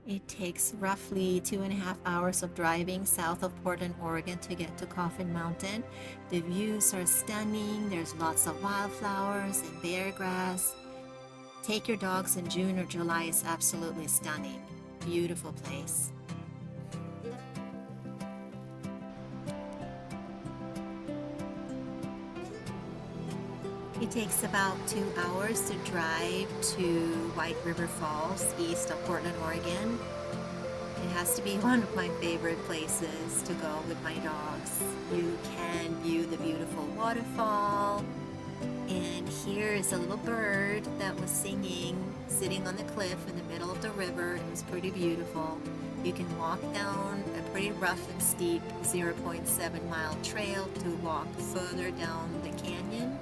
It takes roughly 2.5 hours of driving south of Portland, Oregon to get to Coffin Mountain. The views are stunning. There's lots of wildflowers and bear grass. Take your dogs in June or July is absolutely stunning. Beautiful place. It takes about 2 hours to drive to White River Falls, east of Portland, Oregon. It has to be one of my favorite places to go with my dogs. You can view the beautiful waterfall, and here is a little bird that was singing, sitting on the cliff in the middle of the river. It was pretty beautiful. You can walk down a pretty rough and steep 0.7-mile trail to walk further down the canyon.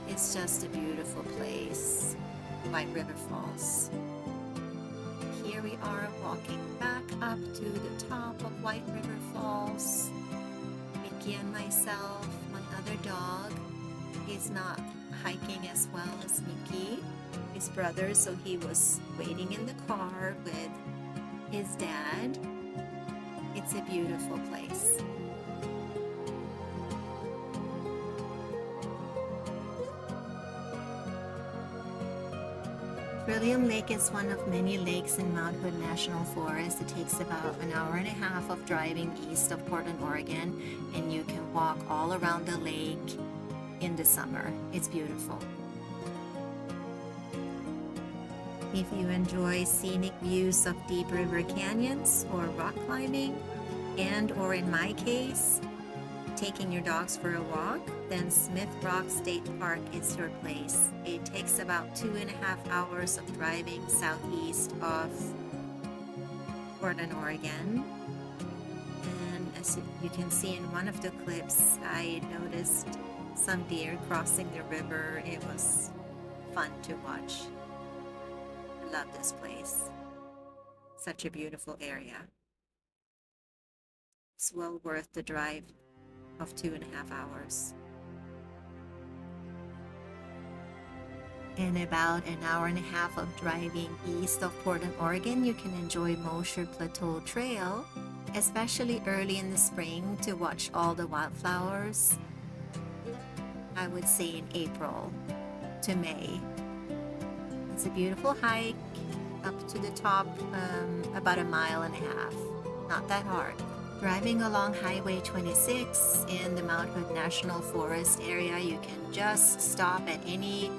It's just a beautiful place, White River Falls. Here we are walking back up to the top of White River Falls. Mickey and myself, my other dog, is not hiking as well as Mickey, his brother, so he was waiting in the car with his dad. It's a beautiful place. Trillium Lake is one of many lakes in Mount Hood National Forest. It takes about an hour and a half of driving east of Portland, Oregon, and you can walk all around the lake in the summer. It's beautiful. If you enjoy scenic views of deep river canyons or rock climbing, and or in my case, taking your dogs for a walk, then Smith Rock State Park is your place. It takes about 2.5 hours of driving southeast of Portland, Oregon. And as you can see in one of the clips, I noticed some deer crossing the river. It was fun to watch. I love this place. Such a beautiful area. It's well worth the drive of 2.5 hours. In about an hour and a half of driving east of Portland, Oregon, you can enjoy Mosher Plateau Trail, especially early in the spring to watch all the wildflowers. I would say in April to May. It's a beautiful hike up to the top, about 1.5 miles. Not that hard. Driving along Highway 26 in the Mount Hood National Forest area, you can just stop at any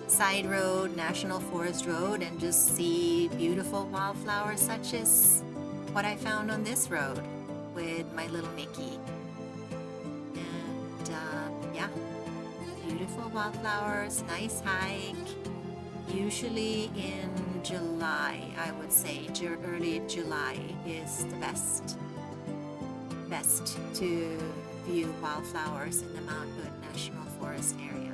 side road, National Forest Road, and just see beautiful wildflowers such as what I found on this road with my little Mickey. And yeah, beautiful wildflowers, nice hike. Usually in July, I would say early July is the best to view wildflowers in the Mount Hood National Forest area.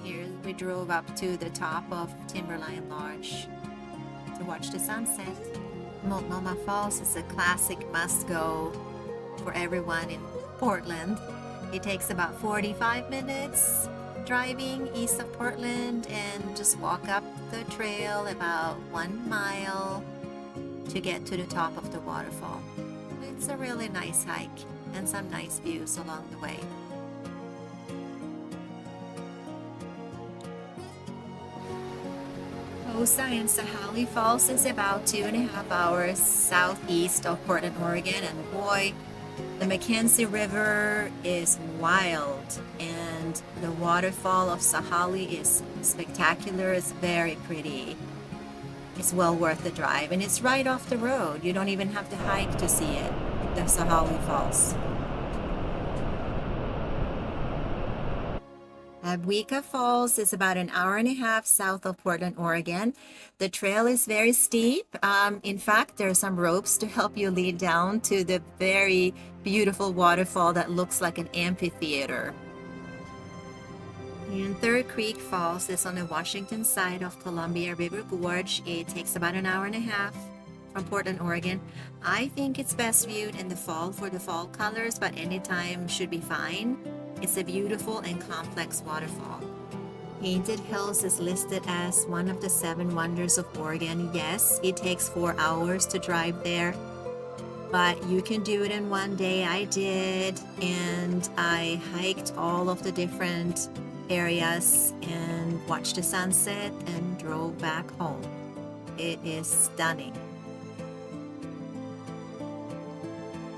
Here we drove up to the top of Timberline Lodge to watch the sunset. Multnomah Falls is a classic must-go for everyone in Portland. It takes about 45 minutes driving east of Portland and just walk up the trail about 1 mile to get to the top of the waterfall. It's a really nice hike and some nice views along the way. Osa and Sahali Falls is about 2.5 hours southeast of Portland, Oregon, and boy, the Mackenzie River is wild, and the waterfall of Sahali is spectacular. It's very pretty. It's well worth the drive, and it's right off the road. You don't even have to hike to see it, the Sahali Falls. Abwika Falls is about 1.5 hours south of Portland, Oregon. The trail is very steep. In fact, there are some ropes to help you lead down to the very beautiful waterfall that looks like an amphitheater. And Third Creek Falls is on the Washington side of Columbia River Gorge. It takes about 1.5 hours from Portland, Oregon. I think it's best viewed in the fall for the fall colors, but anytime should be fine. It's a beautiful and complex waterfall. Painted Hills is listed as one of the 7 wonders of Oregon. Yes, it takes 4 hours to drive there, but you can do it in one day. I did, and I hiked all of the different areas and watched the sunset and drove back home. It is stunning.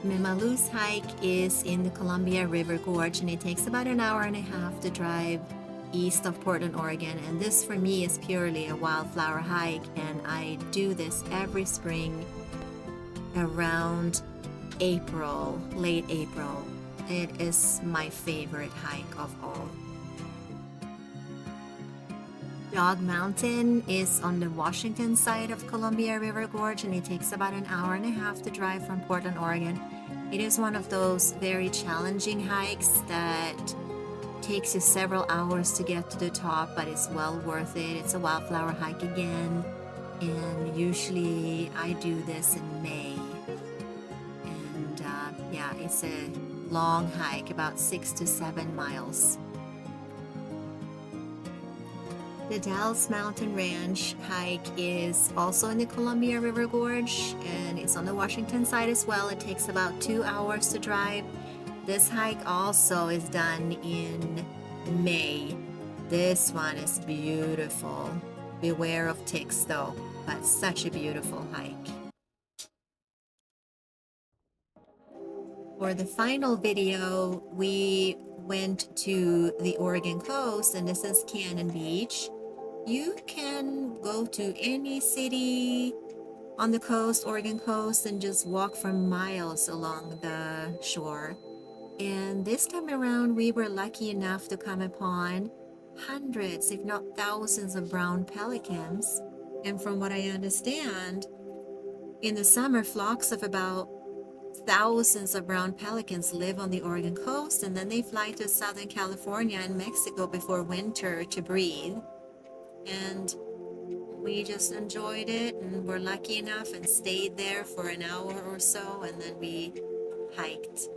Mimalu's hike is in the Columbia River Gorge, and it takes about an hour and a half to drive east of Portland, Oregon. And this for me is purely a wildflower hike, and I do this every spring around April, late April. It is my favorite hike of all. Dog Mountain is on the Washington side of Columbia River Gorge, and it takes about an hour and a half to drive from Portland, Oregon. It is one of those very challenging hikes that takes you several hours to get to the top, but it's well worth it. It's a wildflower hike again, and usually I do this in May. And yeah, it's a long hike, about 6 to 7 miles. The Dalles Mountain Ranch hike is also in the Columbia River Gorge, and it's on the Washington side as well. It takes about 2 hours to drive. This hike also is done in May. This one is beautiful. Beware of ticks though, but such a beautiful hike. For the final video, we went to the Oregon coast, and this is Cannon Beach. You can go to any city on the coast, Oregon coast, and just walk for miles along the shore. And this time around, we were lucky enough to come upon hundreds, if not thousands, of brown pelicans. And from what I understand, in the summer, flocks of about thousands of brown pelicans live on the Oregon coast, and then they fly to Southern California and Mexico before winter to breed. And we just enjoyed it, and were lucky enough and stayed there for an hour or so, and then we hiked